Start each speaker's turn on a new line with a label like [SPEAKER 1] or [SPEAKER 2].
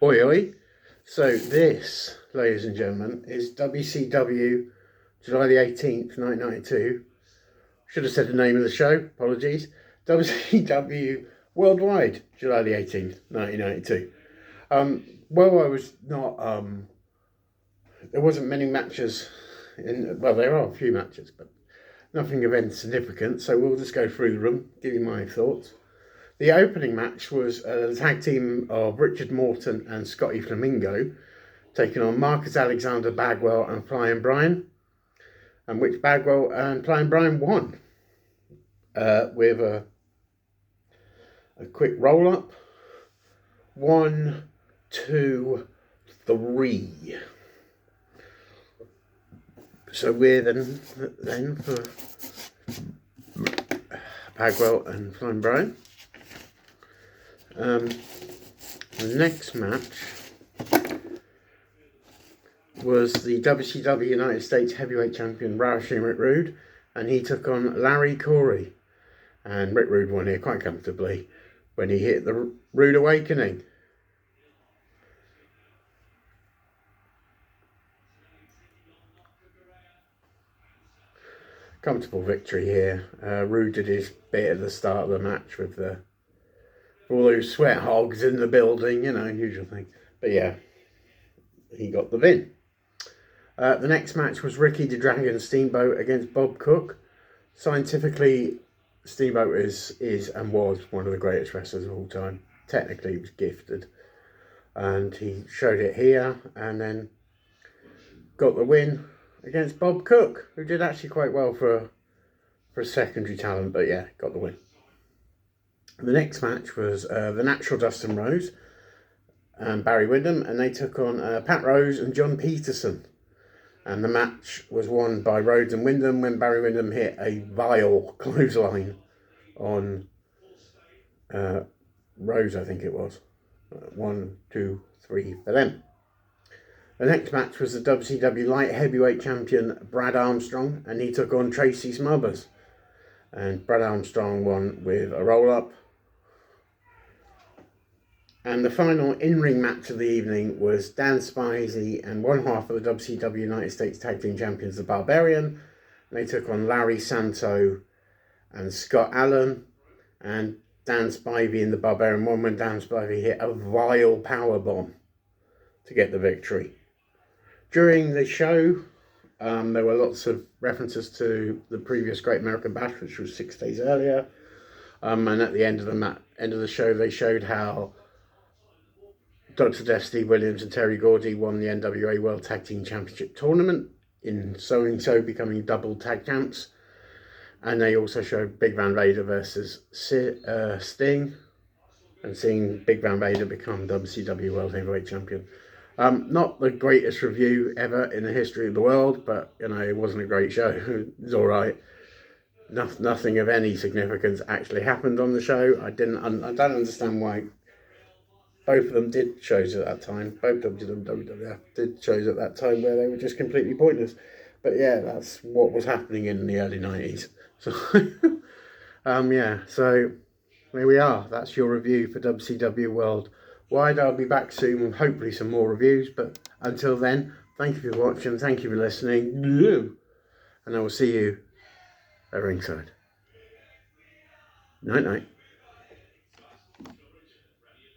[SPEAKER 1] Oi oi. So this, ladies and gentlemen, is WCW July the 18th, 1992. Should have said the name of the show, apologies. WCW Worldwide, July the 18th, 1992. Well, I was not, there wasn't many matches well, there are a few matches, but nothing of any significance, so we'll just go through them, give you my thoughts. The opening match was the tag team of Richard Morton and Scotty Flamingo taking on Marcus Alexander, Bagwell and Flying Brian, and which Bagwell and Flying Brian won with a quick roll up. 1, 2, 3. So we're then for Bagwell and Flying Brian. The next match was the WCW United States Heavyweight Champion Ravishing Rick Rude, and he took on Larry Corey, and Rick Rude won here quite comfortably when he hit the Rude Awakening. Comfortable victory here. Rude did his bit at the start of the match with all those sweat hogs in the building, you know, usual thing. But yeah, he got the win. The next match was Ricky the Dragon Steamboat against Bob Cook. Scientifically, Steamboat is and was one of the greatest wrestlers of all time. Technically, he was gifted. And he showed it here and then got the win against Bob Cook, who did actually quite well for a secondary talent, but yeah, got the win. The next match was the Natural Dustin Rose and Barry Windham, and they took on Pat Rose and John Peterson. And the match was won by Rhodes and Windham when Barry Windham hit a vile clothesline on Rose, I think it was. 1, 2, 3 for them. The next match was the WCW Light Heavyweight Champion Brad Armstrong, and he took on Tracy Smothers. And Brad Armstrong won with a roll-up. And the final in-ring match of the evening was Dan Spivey and one half of the WCW United States Tag Team Champions, the Barbarian. And they took on Larry Santo and Scott Allen. And Dan Spivey and the Barbarian won when Dan Spivey hit a vile powerbomb to get the victory. During the show, there were lots of references to the previous Great American Bash, which was 6 days earlier. And at the end of the show, they showed how Dr. Death, Steve Williams and Terry Gordy won the NWA World Tag Team Championship Tournament, in so becoming double tag champs. And they also showed Big Van Vader versus Sting, and seeing Big Van Vader become WCW World Heavyweight Champion. Not the greatest review ever in the history of the world, but you know, it wasn't a great show. It was all right. Nothing of any significance actually happened on the show. I don't understand why. Both of them did shows at that time. Both of them, WWF, did shows at that time where they were just completely pointless. But yeah, that's what was happening in the early 90s. So, yeah, so there we are. That's your review for WCW Worldwide. I'll be back soon with hopefully some more reviews. But until then, thank you for watching. Thank you for listening. And I will see you at ringside. Night night.